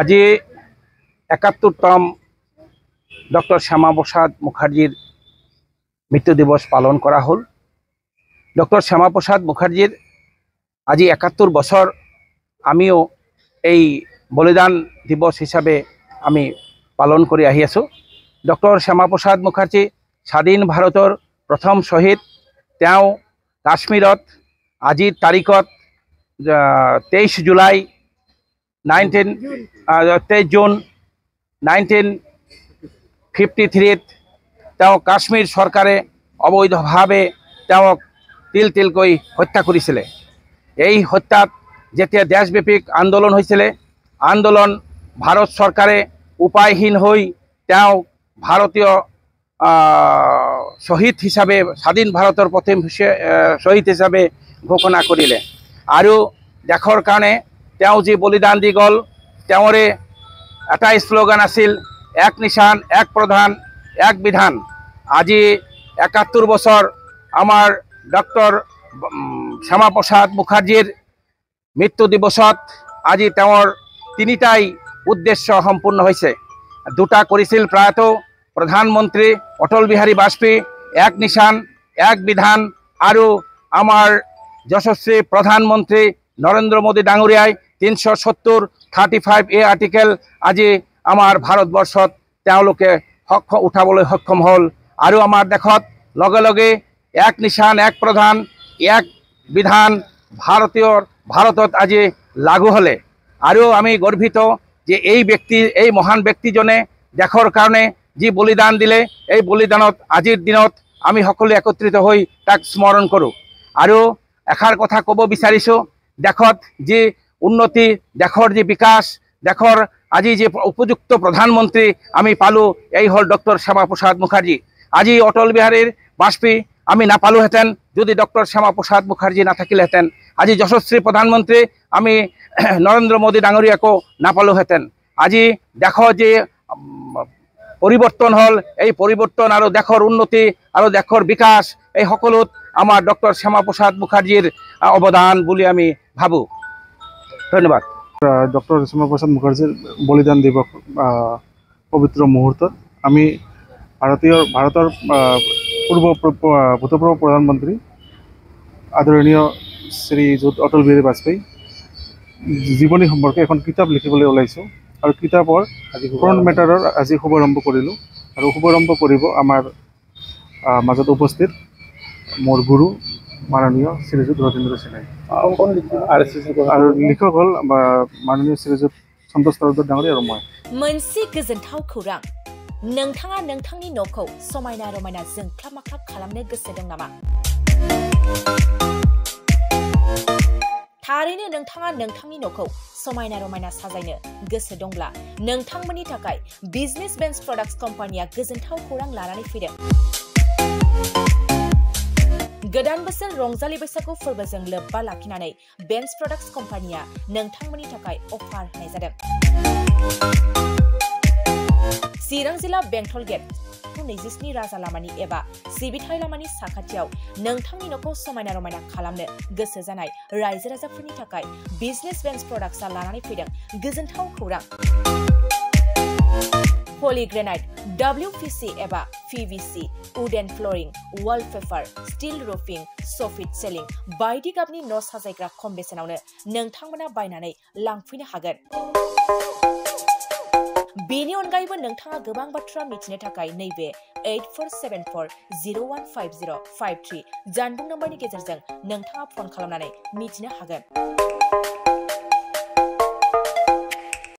আজি ৭১তম ডক্টর শ্যামাপ্রসাদ মুখার্জির মৃত্যু দিবস পালন করা হল। ডক্টর শ্যামাপ্রসাদ মুখার্জির আজি ৭১ বছর আমিও এই বলিদান দিবস হিসাবে আমি পালন করে আহি আছো। ডক্টর শ্যামাপ্রসাদ মুখার্জি স্বাধীন ভাৰতৰ প্ৰথম শহীদ। তেওঁ কাশ্মীৰত আজিৰ তাৰিখত 23 জুলাই 23 জুন 1953 তেওঁ কাশ্মীর সরকারে অবৈধভাবে তেওঁক তিল তিলকৈ হত্যা করেছিল। এই হত্যাত যেতিয়া দেশব্যাপী আন্দোলন হয়েছিল, আন্দোলন ভারত সরকারে উপায়হীন হয়ে তেওঁ ভারতীয় শহীদ হিসাবে স্বাধীন ভারতের প্রথম শহীদ হিসাবে ঘোষণা করিলে। আর দেশৰ কাৰণে তেওঁ যে বলিদান দি গল, তেওঁৰে এটাই স্লোগান আছিল, এক নিশান, এক প্রধান, এক বিধান। আজি ৭১ বছর আমার ডক্টর শ্যামাপ্রসাদ মুখার্জির মৃত্যু দিবসত আজি তেওঁৰ তিনিটাই উদ্দেশ্য সম্পূর্ণ হয়েছে। দুটা করেছিল প্রয়াত প্রধানমন্ত্রী অটল বিহারী বাজপেয়ী, এক নিশান এক বিধান, আর আমার যশস্বী প্রধানমন্ত্রী নরেন্দ্র মোদী ডাঙরিয়ায় ৩৭০(35)A আর্টিকেল আজি আমার ভারতবর্ষত তেওঁলোকে উঠাবলৈ সক্ষম হল। আর আমার দেশত লগে লগে এক নিশান এক প্রধান এক বিধান ভারতত আজি লাগু হলে। আর আমি গর্বিত যে এই মহান ব্যক্তিজনে দেশৰ কাৰণে যি বলিদান দিলে, এই বলিদানত আজিৰ দিনত আমি সকলে একত্ৰিত হয়ে তাক স্মৰণ কৰোঁ। আৰু এষাৰ কথা ক'ব বিচাৰিছোঁ, দেশত যি উন্নতি, দেশৰ যি বিকাশ, দেশৰ আজি যে উপযুক্ত প্রধানমন্ত্রী আমি পালো, এই হল ডক্টর শ্যামাপ্রসাদ মুখার্জি। আজি অটল বিহারী বাজপেয়ী আমি নাপালোহেঁতেন যদি ডক্টর শ্যামাপ্রসাদ মুখার্জি নাথাকিলেহেঁতেন। আজি যশস্বী প্রধানমন্ত্রী আমি নরেন্দ্র মোদী ডাঙরিয়াকো নাপালোহেঁতেন। আজি দেশৰ যে পৰিবৰ্তন হল, এই পৰিবৰ্তন আৰ দেশৰ উন্নতি আৰ দেশৰ বিকাশ, এই সকলোত আমার ডক্টর শ্যামাপ্রসাদ মুখার্জির অবদান বলে আমি ভাবো। ধন্যবাদ। ডক্টর শ্যামাপ্রসাদ মুখার্জির বলিদান দিবস পবিত্র মুহূর্তত আমি ভারতের ভূতপূর্ব প্রধানমন্ত্রী আদরণীয় শ্রীযুত অটল বিহারী বাজপেয়ী জীবনী সম্পর্কে এখন কিতাপ লিখিবলৈ ওলাইছোঁ। আৰু কিতাপৰ ফ্ৰণ্ট মেটাৰৰ আজি শুভাৰম্ভ কৰিলোঁ। আৰু শুভাৰম্ভ কৰিব আমাৰ মাজত উপস্থিত মোৰ গুৰু মাননীয় শ্ৰীযুত ৰতীন্দ্ৰ সিনহাই। আৰু লিখক হ'ল মাননীয় শ্ৰীযুত সন্তোষ তৰফদাৰ ডাঙৰীয়া আৰু মই। मोनसे गोजोनथाव खौरां, नोंथाङा नोंथांनि न'खौ समायना रमायना जोंख्लाब माख्लाब खालामनो गोसो दं नामा? थारैनो नोंथाङा नोंथांनि न'खौ समायना रमायना साजायनो गोसो दंब्ला नोंथांमोननि थाखाय बिजनेस बेन्स प्रडाक्ट्स कम्पानिया गोजोनथाव खौरां लानानै फैदों। गोदान बोसोर रंजालि बैसागु फोरबोजों लोब्बा लाखिनानै बेन्स प्रडाक्ट्स कम्पानिया नोंथांमोननि थाखाय अफार होनाय जादों। चिरां जिल्ला बेंटल गेट 27 राजा लामानि एबा सिबिथाय लामानि साखाथियाव नोंथांनि न'खौ समायना रमायना खालामनो गोसो जानाय रायजो राजाफोरनि थाखाय बिजनेस बेन्स प्रडाक्ट्सआ लानानै फैदों गोजोनथाव खौरां। पलिग्रेनाइट, WPC एबा PVC, wooden flooring, wallpaper, steel roofing, soffit ceiling बायदि गाबनि न' साजायग्रा खम बेसेनावनो नोंथांमोना बायनानै लांफैनो हागोन। बेनि अनगायैबो नोंथाङा गोबां बाथ्रा मिथिनो थाखाय नैबे 8474015053 जानबुं नम्बरनि गेजेरजों नोंथाङा फन खालामनानै मिथिनो हागोन।